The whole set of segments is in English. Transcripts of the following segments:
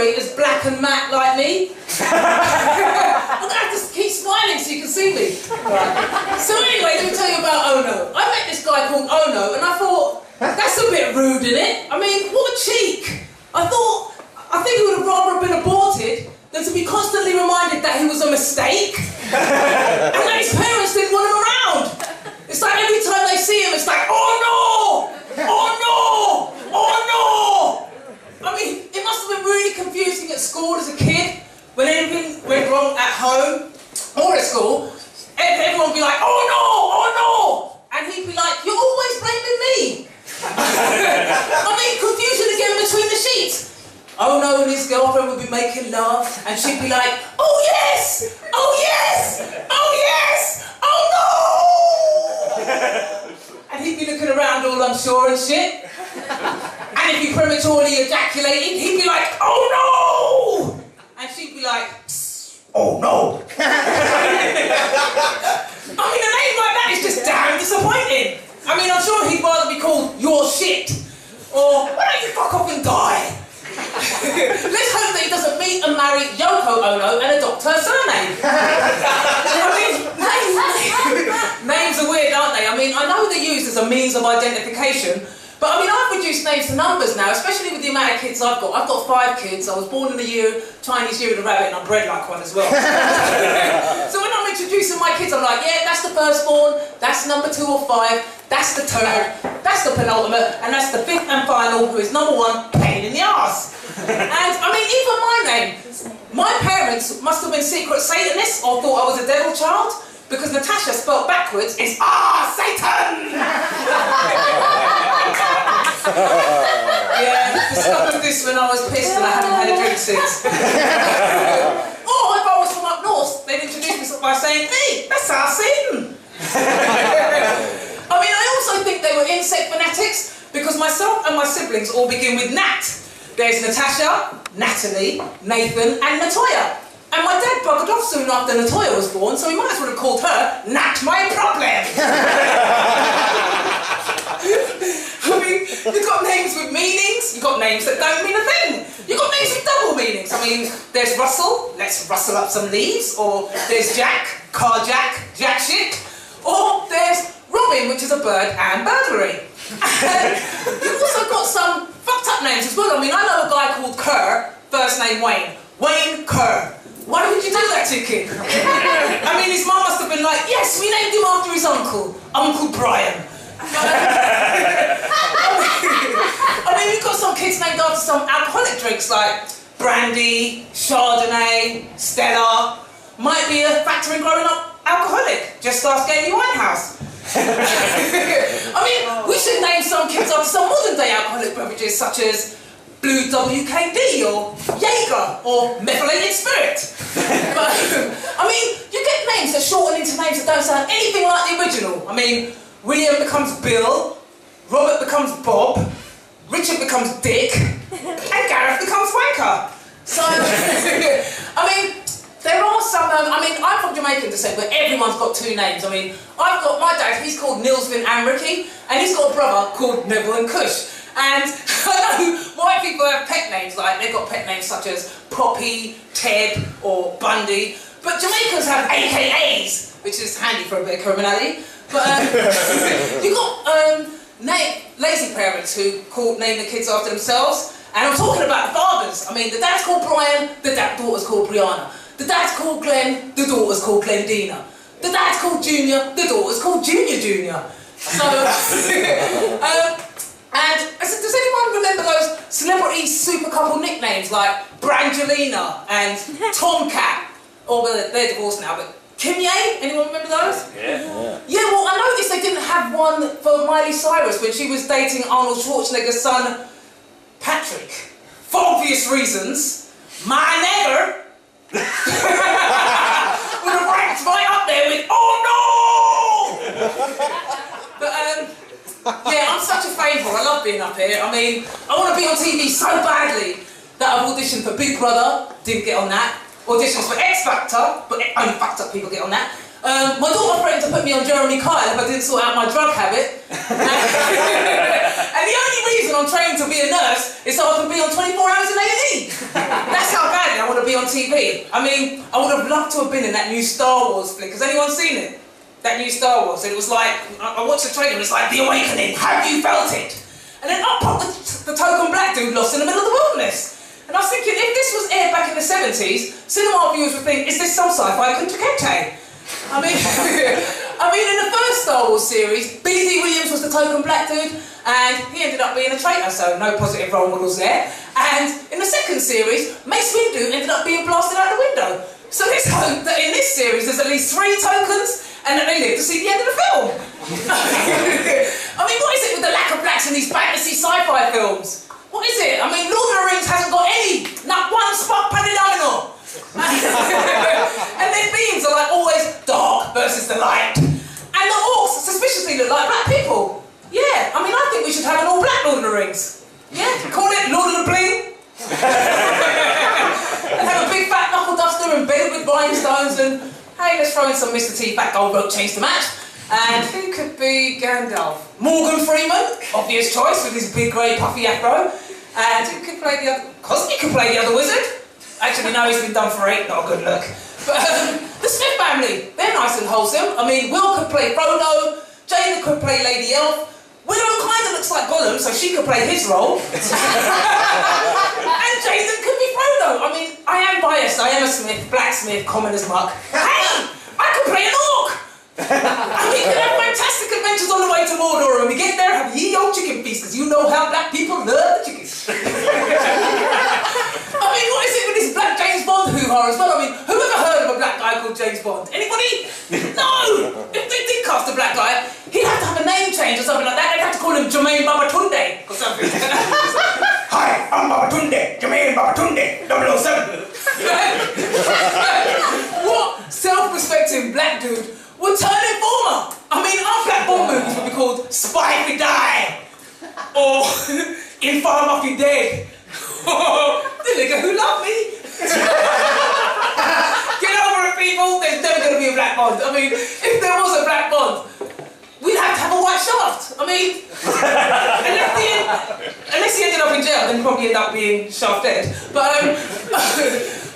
worry as black and matte like me. I'm gonna have to keep smiling so you can see me. Right. So anyway, let me tell you about Ono. I met this guy called Ono and I thought, that's a bit rude, isn't it? I mean, what a cheek. I think he would have rather been aborted than to be constantly reminded that he was a mistake and that his parents didn't want him around. It's like every time they see him, it's like, oh no! Oh no! Oh no! I mean, it must have been really confusing at school as a kid when anything went wrong at home or at school. Everyone would be like, oh no! Oh no! And he'd be like, you're always blaming me. I mean, confusion again between the sheets. Oh no, and his girlfriend would be making love, and she'd be like, oh yes! Oh yes! Oh yes! Oh no! And he'd be looking around all unsure and shit. And if he prematurely ejaculated, he'd be like, oh no! And she'd be like, oh no! I mean, a name like that is just damn disappointing. I mean, I'm sure he'd rather be called your shit, or why don't you fuck off and die? Let's hope that he doesn't meet and marry Yoko Ono and adopt her surname. I mean, names are weird, aren't they? I mean, I know they're used as a means of identification, but I mean, I've reduced names to numbers now, especially with the amount of kids I've got. I've got 5 kids. I was born in the Chinese year of the rabbit, and I'm bred like one as well. So when I'm introducing my kids, I'm like, yeah, that's the firstborn, that's number 2 or 5, that's the 3rd, that's the penultimate, and that's the 5th and final, who is number 1, pain in the arse. And I mean, even my name, my parents must have been secret Satanists or thought I was a devil child, because Natasha spelled backwards is Satan! Yeah, discovered this when I was pissed and I haven't had a drink since. Or if I was from up north, they'd introduce me by saying, hey, that's our Satan! I mean, I also think they were insect fanatics because myself and my siblings all begin with Nat. There's Natasha, Natalie, Nathan and Natoya. And my dad buggered off soon after Natoya was born, so we might as well have called her Nat My Problem. I mean, you've got names with meanings, you've got names that don't mean a thing. You've got names with double meanings. I mean, there's Russell, let's rustle up some leaves, or there's Jack, car jack, jack shit, or there's Robin, which is a bird and burglary. And you've also got some fucked up names as well. I mean, I know a guy called Kerr, first name Wayne. Wayne Kerr. Why would you do that to a kid? I mean, his mum must have been like, yes, we named him after his uncle, Uncle Brian. I mean, you've got some kids named after some alcoholic drinks like brandy, Chardonnay, Stella. Might be a factor in growing up alcoholic. Just ask Amy Winehouse. I mean, we should name some kids after some modern day alcoholic beverages such as Blue WKD or Jaeger or methylated spirit. But, I mean, you get names that shorten into names that don't sound anything like the original. I mean, William becomes Bill, Robert becomes Bob, Richard becomes Dick, and Gareth becomes Wanker. So, I mean, there are some, I mean, I'm from Jamaican descent, but everyone's got 2 names. I mean, I've got my dad, he's called Nilsvin and Ricky, and he's got a brother called Neville and Kush. And I know white people have pet names, like they've got pet names such as Poppy, Ted, or Bundy, but Jamaicans have AKAs, which is handy for a bit of criminality. But you've got lazy parents who name the kids after themselves, and I'm talking about the fathers. I mean, the dad's called Brian, the daughter's called Brianna. The dad's called Glenn, the daughter's called Glendina. The dad's called Junior, the daughter's called Junior. So, and does anyone remember those celebrity super couple nicknames like Brangelina and Tomcat? Or well, they're divorced now, but Kimye? Anyone remember those? Yeah. Yeah, well, I noticed they didn't have one for Miley Cyrus when she was dating Arnold Schwarzenegger's son, Patrick. For obvious reasons, my neighbor would have ranked right up there with, oh no! But, yeah, I'm such a favourite. I love being up here. I mean, I want to be on TV so badly that I've auditioned for Big Brother, didn't get on that. Auditions for X Factor, but only fucked up people get on that. My daughter threatened to put me on Jeremy Kyle if I didn't sort out my drug habit. And the only reason I'm I'm trained to be a nurse is so I can be on 24 hours in A&E. That's how badly I want to be on TV. I mean, I would have loved to have been in that new Star Wars flick. Has anyone seen it? That new Star Wars. It was like, I watched the trailer, it's like The Awakening. Have you felt it? And then up popped the token black dude lost in the middle of the wilderness. And I was thinking, if this was aired back in the 70s, cinema viewers would think, is this some sci-fi kuntakete? I mean, in the first Star Wars series, B.D. Williams was the token black dude, and he ended up being a traitor, so no positive role models there. And in the second series, Mace Windu ended up being blasted out the window. So let's hope that in this series there's at least 3 tokens, and that they live to see the end of the film. I mean, what is it with the lack of blacks in these fantasy sci-fi films? What is it? I mean, Lord of the Rings hasn't got any, not one spot Palindano. And their themes are like always dark versus the light. And the orcs suspiciously look like black people. Yeah, I mean, I think we should have an all-black Lord of the Rings. Yeah, call it Lord of the Bling. And have a big fat knuckle duster and bedded with rhinestones and, hey, let's throw in some Mr. T fat gold rope chains to match. And who could be Gandalf? Morgan Freeman, obvious choice with his big grey puffy afro. And who could play the other? Cosby could play the other wizard. Actually, no, he's been done for 8, not a good look. But the Smith family, they're nice and wholesome. I mean, Will could play Frodo, Jada could play Lady Elf, Willow kind of looks like Gollum, so she could play his role. And Jason could be Frodo. I mean, I am biased, I am a Smith, blacksmith, common as muck. Hey, I could play an orc! And we could have fantastic adventures on the way to Mordor, and we get there and have ye old chicken feast, because you know how black people love the chickens. I mean, what is it with this black James Bond hoo-ha as well? I mean, who ever heard of a black guy called James Bond? Anybody? No! If they did cast a black guy, he'd have to have a name change or something like that. They'd have to call him Jermaine Babatunde or something. Hi, I'm Babatunde, Jermaine Babatunde, 007. What self-respecting black dude would turn informer? I mean, our black Bond movies would be called Spy If We Die, or Informer If You Dead. The nigga who loved me. Get over it, people. There's never going to be a black Bond. I mean, if there was a black Bond, we'd have to have a white shaft. I mean, unless he ended up in jail, then he'd probably end up being shafted. But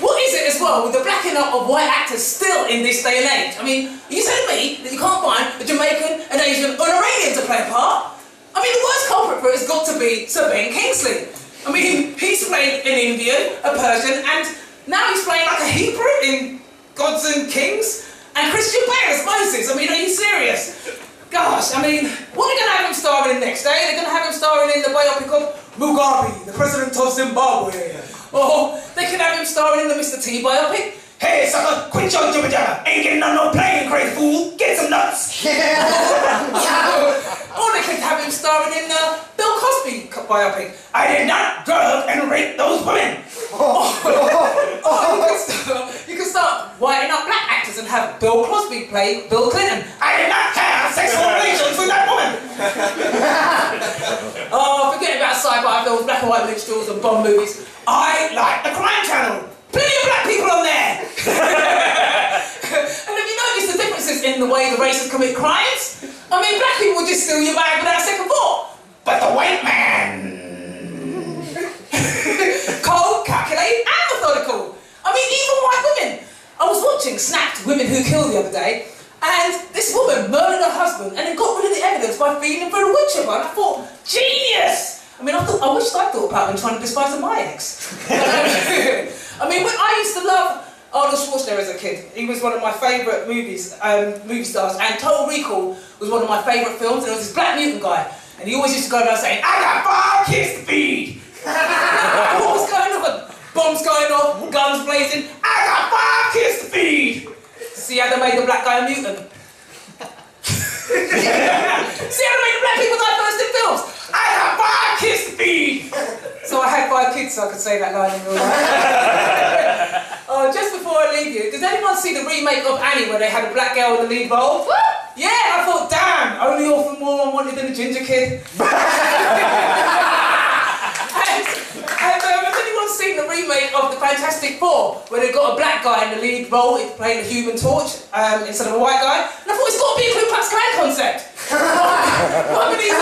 what is it as well with the blacking up of white actors still in this day and age? I mean, are you telling me that you can't find a Jamaican, an Asian, or an Iranian to play a part? I mean, the worst culprit for it has got to be Sir Ben Kingsley. I mean, he's played an Indian, a Persian, and now he's playing like a Hebrew in Gods and Kings. And Christian Bale as Moses. I mean, are you serious? Gosh, I mean, what are they going to have him starring in next, eh? They're going to have him starring in the biopic of Mugabe, the president of Zimbabwe. Or they could have him starring in the Mr. T biopic. Hey, sucker, quit your jibber jabber. Ain't getting on no plane, crazy fool. Get some nuts. Or they could have him starring in the Bill Cosby biopic. I did not drug and rape those women. You can start whitening up black actors and have Bill Cosby play Bill Clinton. I did not have sexual relations with that woman. Oh, forget about sci-fi films, black and white minstrels and Bond movies. I like the Crime Channel. Plenty of black people on there. And have you noticed the differences in the way the races commit crimes? I mean, black people would just steal your bag without a second thought. But the white man... cold, calculated, and methodical. I mean, even white women. I was watching Snapped Women Who Kill the other day, and this woman murdered her husband and then got rid of the evidence by feeding him for a wood chipper. And I thought, genius! I mean, I wish I'd thought about him trying to dispose of my ex. I mean, I used to love Arnold Schwarzenegger as a kid. He was one of my favourite movie stars, and Total Recall was one of my favourite films, and there was this black mutant guy, and he always used to go around saying, I got 5 kids to feed! What was going on? Bombs going off, guns blazing, I got 5 kids to feed! See how they made the black guy a mutant? See how they made the black people die first in films? I got 5 kids to feed! So I had 5 kids so I could say that line in real life. Oh, just before I leave you, does anyone see the remake of Annie where they had a black girl in the lead role? Yeah, I thought, damn, only orphan more wanted than a ginger kid. And has anyone seen the remake of The Fantastic Four where they've got a black guy in the lead role playing the Human Torch instead of a white guy? And I thought, it's got to be a Ku Klux Klan concept. What are these